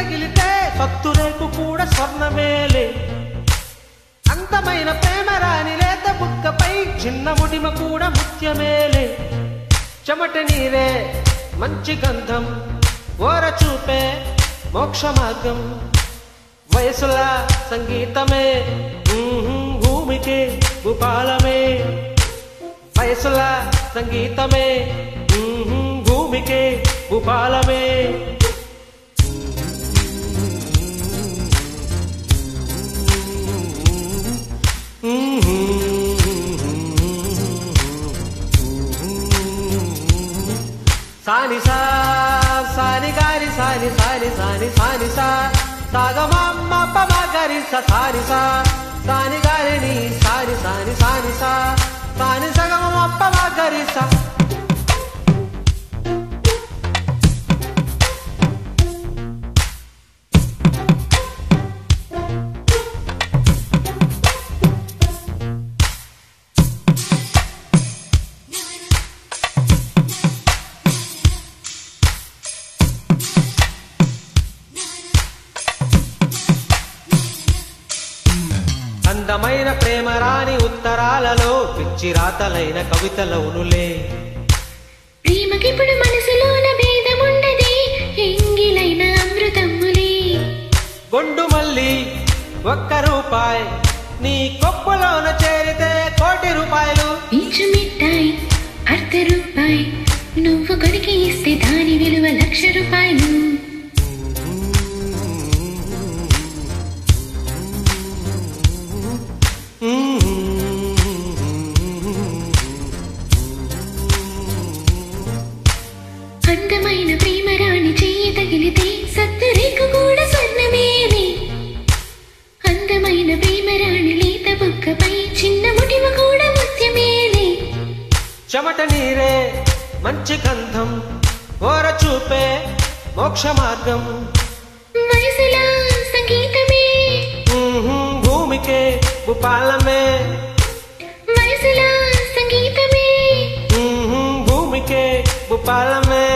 తగిలితే సత్తురేకు కూడా స్వర్ణమేలే. అందమైన ప్రేమ రాని లేత బుక్కపై చిన్న ముడిమ కూడా ముత్యమేలే. చెమట నీరే మంచి గంధం, ఓర చూపే మోక్ష మార్గం. వయసుల సంగీతమే భూమికి భూపాలమే. వయసుల సంగీతమే భూమికి భూపాలమే. సాని సా సాని గారి సాని సాని సాని సాని సా సాగమమ్మ పమ గరి సాని సా సాని గారి ని సాని సాని సాని సా సాని సగమమ్మ పమ గరి సా. అందమైన ప్రేమ రాని ఉత్తరాలలో పిచ్చి రాతలైన కవితలవునులే. ప్రేమకిప్పుడు మనసులోన భేదముండదే, ఎంగిలైన అమృతములే. గొండు మల్లి ఒక్క రూపాయి నీ కొప్పులోన చేరితే కోటి రూపాయలు. ఇంచు మిఠాయి అర్ధ రూపాయి, నువ్వు కొరికి ఇస్తే దాని విలువ 1,00,000 రూపాయలు. అందమైన ప్రేమ రాణి చెయ్యి తగిలితే సత్తురేకు కూడా స్వర్ణమేలే. అందమైన ప్రేమ రాణి లేత బుక్కపై చిన్న ముటిమ కూడా ముత్యమేలే. చెమట నీరే మంచి గంధం, ఓర చూపే మోక్ష మార్గం. వయసుల సంగీతమే భూమికే భూపాలమే. వయసుల సంగీతమే భూమికే భూపాలమే.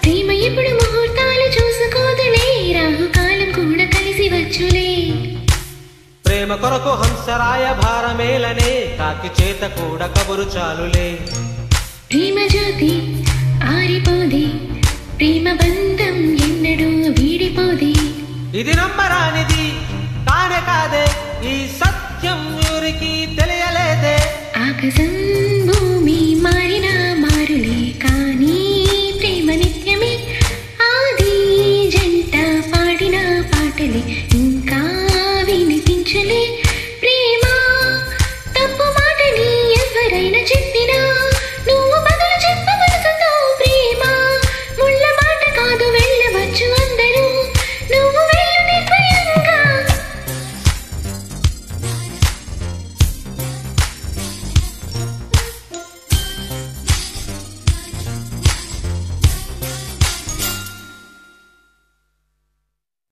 ప్రేమ ఎప్పుడు ముహూర్తాలు చూసుకోదులే, రాహుకాలం కూడా కలిసి వచ్చులే. ప్రేమ కొరకు హంసరాయ భారమేలనే, కాకి చేత కూడా కబురు చాలులే. ప్రేమ జ్యోతి ఆరిపోది, ప్రేమ బంధం ఎన్నడూ వీడిపోది. ఇది నమ్మరానిది కానే కాదే, ఈ సత్యం ఊరికి తెలియలేదే. ఆకాశం